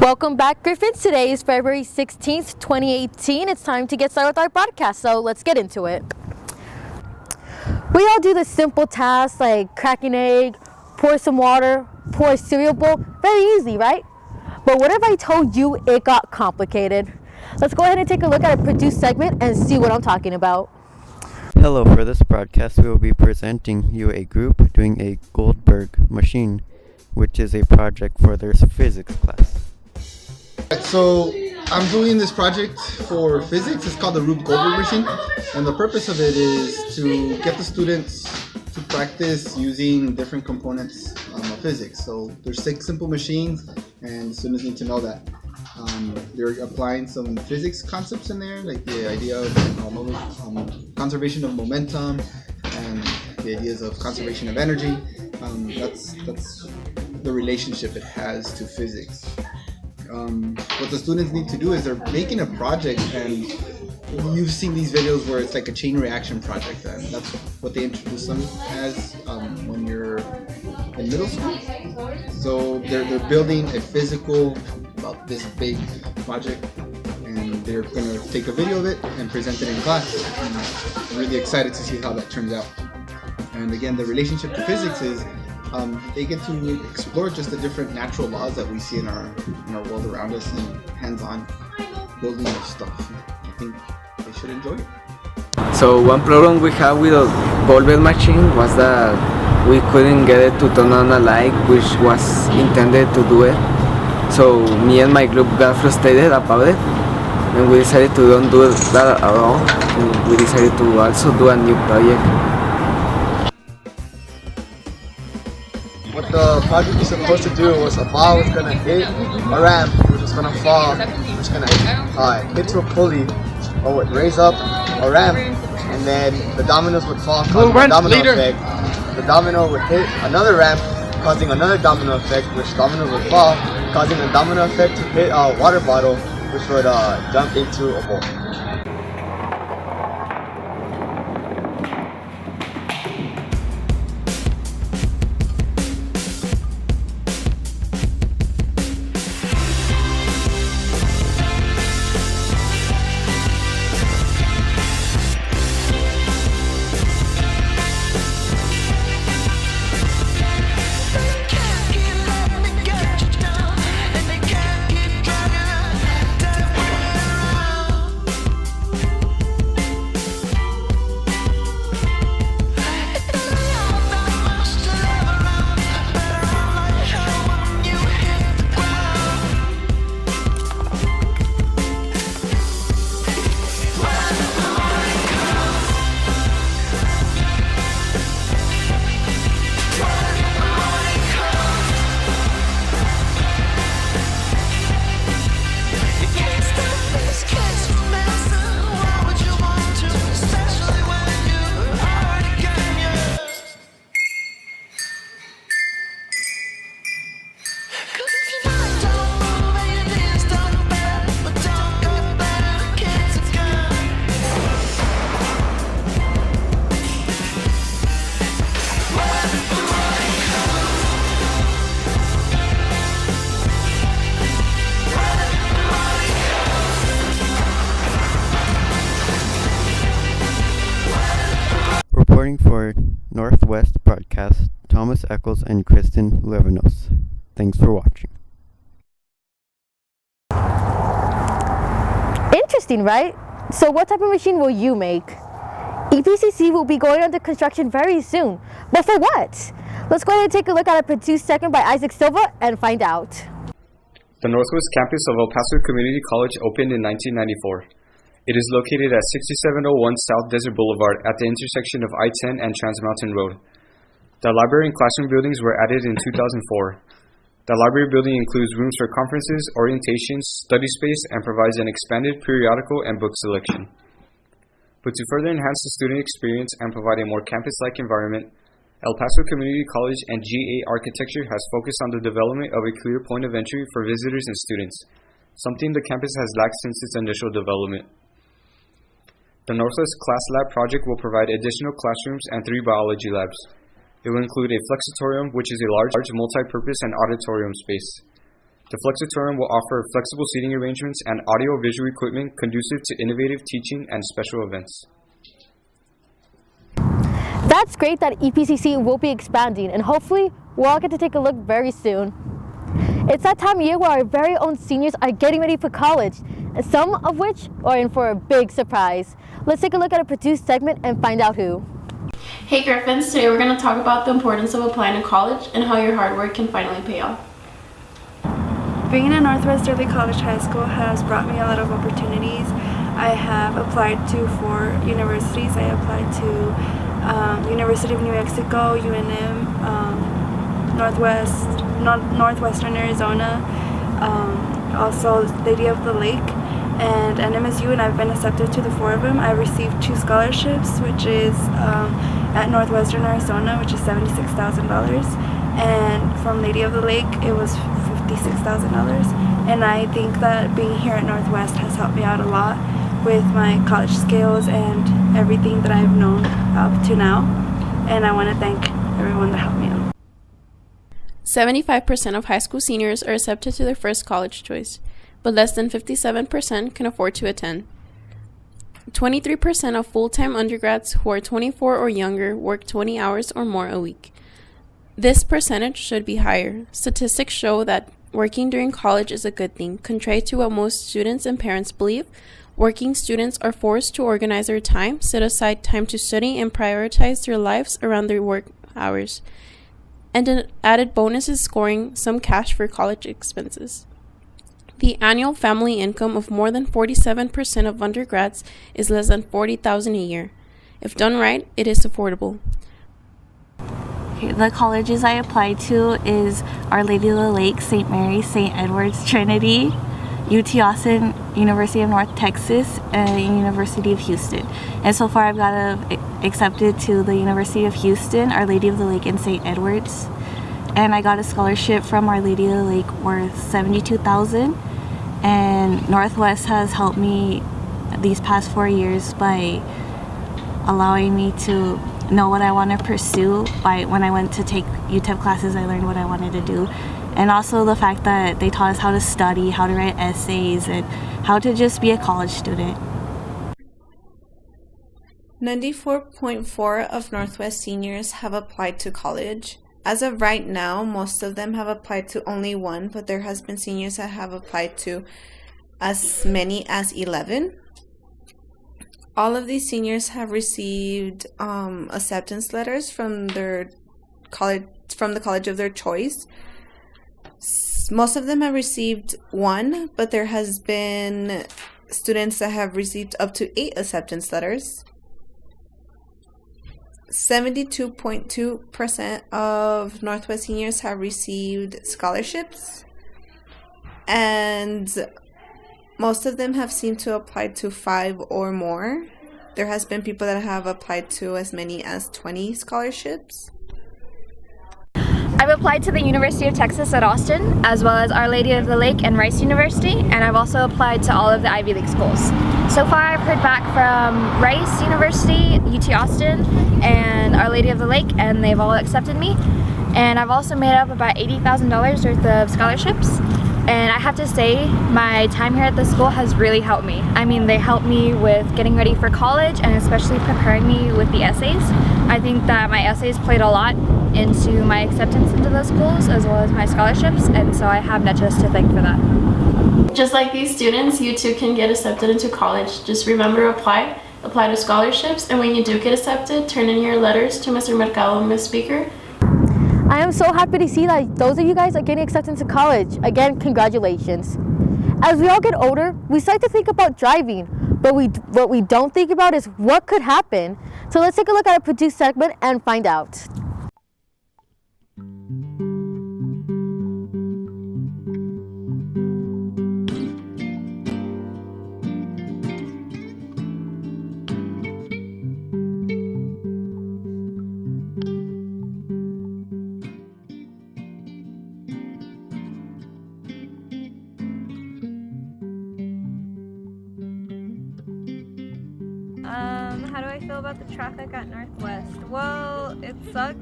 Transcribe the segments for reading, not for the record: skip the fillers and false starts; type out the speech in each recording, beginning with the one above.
Welcome back, Griffins. Today is February 16th, 2018. It's time to get started with our podcast, so let's get into it. We all do the simple tasks like crack an egg, pour some water, pour a cereal bowl. Very easy, right? But what if I told you it got complicated? Let's go ahead and take a look at a produced segment and see what I'm talking about. Hello, for this broadcast we will be presenting you a group doing a Goldberg machine, which is a project for their physics class. So I'm doing this project for physics. It's called the Rube Goldberg machine, and the purpose of it is to get the students to practice using different components of physics. So there's 6 simple machines, and the students need to know that. They're applying some physics concepts in there, like the idea of conservation of momentum and the ideas of conservation of energy. That's the relationship it has to physics. What the students need to do is they're making a project, and you've seen these videos where it's like a chain reaction project, and that's what they introduce them as when you're in middle school. So they're building a physical, about this big project, and they're going to take a video of it and present it in class. And I'm really excited to see how that turns out. And again, the relationship to physics is they get to explore just the different natural laws that we see in our world around us, and hands-on building of stuff. I think they should enjoy it. So one problem we have with the Goldberg machine was that we couldn't get it to turn on a light, which was intended to do it. So me and my group got frustrated about it, and we decided to don't do that at all. And we decided to also do a new project. What the project was supposed to do was a ball was going to hit a ramp, which was going to fall, which was going to hit to a pulley, or would raise up a ramp, and then the dominoes would fall, causing a domino effect. The domino would hit another ramp, causing another domino effect, which dominoes would fall, causing a domino effect to hit a water bottle, which would dump into a bowl. Reporting for Northwest Broadcast, Thomas Eccles and Kristen Levinos. Thanks for watching. Interesting, right? So what type of machine will you make? EPCC will be going under construction very soon. But for what? Let's go ahead and take a look at a produced segment by Isaac Silva and find out. The Northwest campus of El Paso Community College opened in 1994. It is located at 6701 South Desert Boulevard at the intersection of I-10 and Trans Mountain Road. The library and classroom buildings were added in 2004. The library building includes rooms for conferences, orientations, study space, and provides an expanded periodical and book selection. But to further enhance the student experience and provide a more campus-like environment, El Paso Community College and GA Architecture has focused on the development of a clear point of entry for visitors and students, something the campus has lacked since its initial development. The Northwest Class Lab project will provide additional classrooms and 3 biology labs. It will include a flexitorium, which is a large multi-purpose and auditorium space. The Flexitorium will offer flexible seating arrangements and audio-visual equipment conducive to innovative teaching and special events. That's great that EPCC will be expanding, and hopefully we'll all get to take a look very soon. It's that time of year where our very own seniors are getting ready for college, and some of which are in for a big surprise. Let's take a look at a produced segment and find out who. Hey Griffins, today we're going to talk about the importance of applying to college and how your hard work can finally pay off. Being at Northwest Early College High School has brought me a lot of opportunities. I have applied to 4 universities. I applied to University of New Mexico, UNM, Northwestern Arizona, also Lady of the Lake, and NMSU, and I've been accepted to the 4 of them. I received 2 scholarships, which is at Northwestern Arizona, which is $76,000, and from Lady of the Lake, it was $56,000. And I think that being here at Northwest has helped me out a lot with my college skills and everything that I've known up to now. And I want to thank everyone that helped me out. 75% of high school seniors are accepted to their first college choice, but less than 57% can afford to attend. 23% of full-time undergrads who are 24 or younger work 20 hours or more a week. This percentage should be higher. Statistics show that working during college is a good thing. Contrary to what most students and parents believe, working students are forced to organize their time, set aside time to study, and prioritize their lives around their work hours. And an added bonus is scoring some cash for college expenses. The annual family income of more than 47% of undergrads is less than $40,000 a year. If done right, it is affordable. The colleges I applied to is Our Lady of the Lake, St. Mary's, St. Edward's, Trinity, UT Austin, University of North Texas, and University of Houston. And so far I've got accepted to the University of Houston, Our Lady of the Lake, and St. Edward's. And I got a scholarship from Our Lady of the Lake worth $72,000. And Northwest has helped me these past 4 years by allowing me to know what I want to pursue. When I went to take UTEP classes, I learned what I wanted to do. And also the fact that they taught us how to study, how to write essays, and how to just be a college student. 94.4% of Northwest seniors have applied to college. As of right now, most of them have applied to only 1, but there has been seniors that have applied to as many as 11. All of these seniors have received acceptance letters from their college, from the college of their choice. Most of them have received 1, but there has been students that have received up to 8 acceptance letters. 72.2% of Northwest seniors have received scholarships, and most of them have seemed to apply to 5 or more. There has been people that have applied to as many as 20 scholarships. I've applied to the University of Texas at Austin, as well as Our Lady of the Lake and Rice University, and I've also applied to all of the Ivy League schools. So far I've heard back from Rice University, UT Austin, and Our Lady of the Lake, and they've all accepted me. And I've also made up about $80,000 worth of scholarships. And I have to say, my time here at the school has really helped me. I mean, they helped me with getting ready for college and especially preparing me with the essays. I think that my essays played a lot into my acceptance into those schools as well as my scholarships, and so I have Netjust to thank for that. Just like these students, you too can get accepted into college. Just remember apply to scholarships, and when you do get accepted, turn in your letters to Mr. Mercado and Ms. Speaker. I am so happy to see that those of you guys are getting accepted to college. Again, congratulations. As we all get older, we start to think about driving, but what we don't think about is what could happen. So let's take a look at a produced segment and find out. How do I feel about the traffic at Northwest? Well, it sucks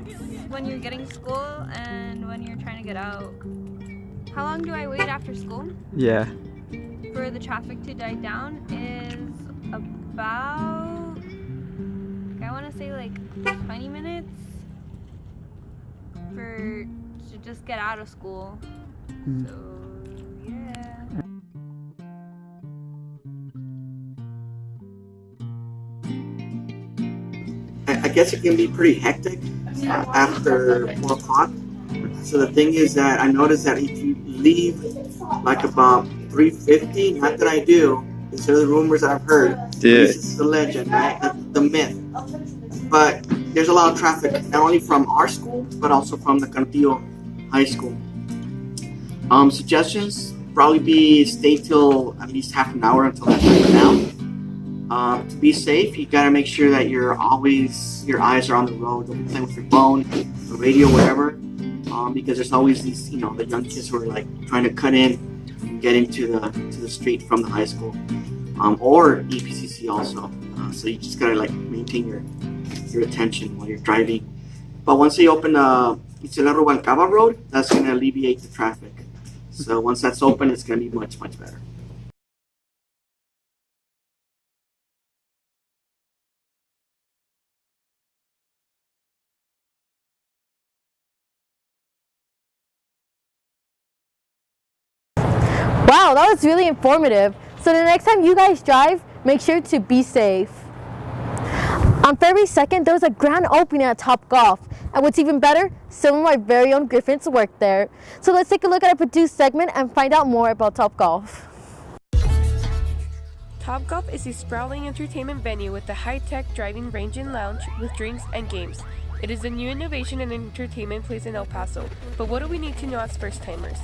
when you're getting school and when you're trying to get out. how long do I wait after school Yeah. for the traffic to die down is about, I want to say like 20 minutes to just get out of school. So yeah. I guess it can be pretty hectic after 4 o'clock. So the thing is that I noticed that if you leave like about 3:50, not that I do, these are the rumors that I've heard. Yeah. This is the legend, right? The myth. But there's a lot of traffic, not only from our school, but also from the Cantillo High School. Suggestions, probably be stay till at least half an hour until that time down. To be safe, you gotta make sure that your eyes are on the road. Don't be playing with your phone, the radio, whatever. Because there's always these, the young kids who are like trying to cut in and get into the street from the high school, or EPCC also. So you just gotta like maintain your attention while you're driving. But once they open Isla Rubalcaba Road, that's gonna alleviate the traffic. So once that's open, it's gonna be much better. Wow, that was really informative. So the next time you guys drive, make sure to be safe. On February 2nd, there was a grand opening at Topgolf. And what's even better, some of my very own Griffins work there. So let's take a look at a produced segment and find out more about Topgolf. Topgolf is a sprawling entertainment venue with a high-tech driving range and lounge with drinks and games. It is a new innovation and entertainment place in El Paso. But what do we need to know as first-timers?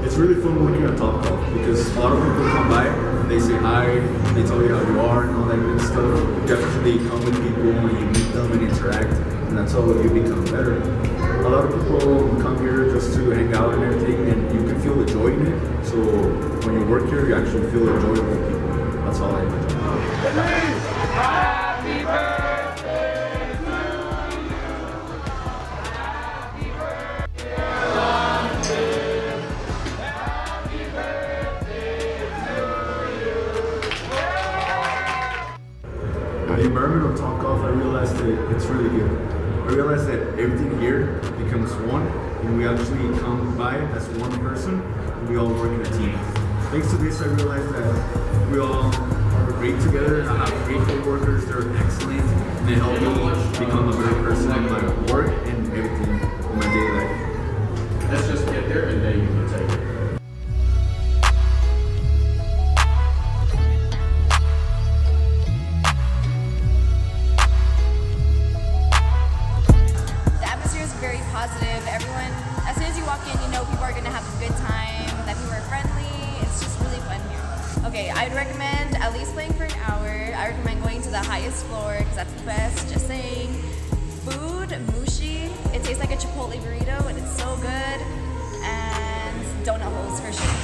It's really fun working at Topgolf because a lot of people come by and they say hi, they tell you how you are and all that good stuff. You actually come with people and you meet them and interact, and that's how you become better. A lot of people come here just to hang out and everything, and you can feel the joy in it. So when you work here, you actually feel the joy with people. That's all I enjoy. Happy birthday to you. Happy birthday. The environment of Topgolf, I realized that it's really good. I realized that everything here becomes one, and we actually come by as one person, and we all work in a team. Thanks to this, I realized that we all are great together. I have great coworkers, they're excellent, and they help me become a better person in my work and everything in my daily life. Let's just get there and then you can take it. Positive. Everyone, as soon as you walk in, you know people are going to have a good time, that people are friendly. It's just really fun here. Okay, I'd recommend at least playing for an hour. I recommend going to the highest floor because that's the best. Just saying. Food, mushi. It tastes like a Chipotle burrito and it's so good. And donut holes for sure.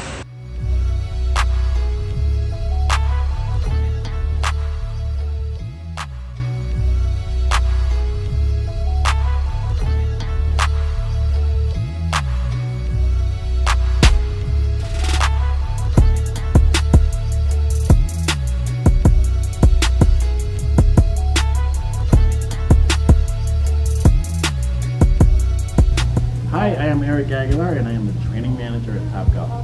Hi, I am Eric Aguilar and I am the training manager at Topgolf.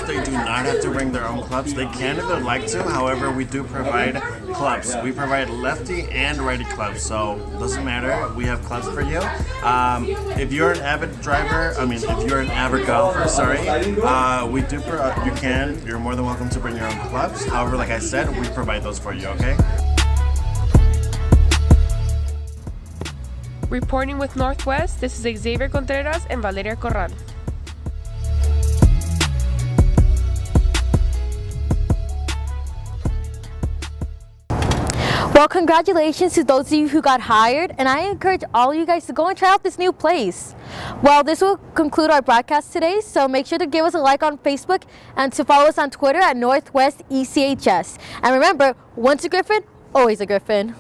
They do not have to bring their own own clubs, they can if they'd like to. However, we do provide clubs. We provide lefty and righty clubs, so it doesn't matter. We have clubs for you. If you're an avid driver, if you're an avid golfer, we do. You're more than welcome to bring your own clubs. However, like I said, we provide those for you. Okay. Reporting with Northwest, this is Xavier Contreras and Valeria Corral. Well, congratulations to those of you who got hired, and I encourage all of you guys to go and try out this new place. Well, this will conclude our broadcast today, so make sure to give us a like on Facebook and to follow us on Twitter at Northwest ECHS. And remember, once a Griffin, always a Griffin.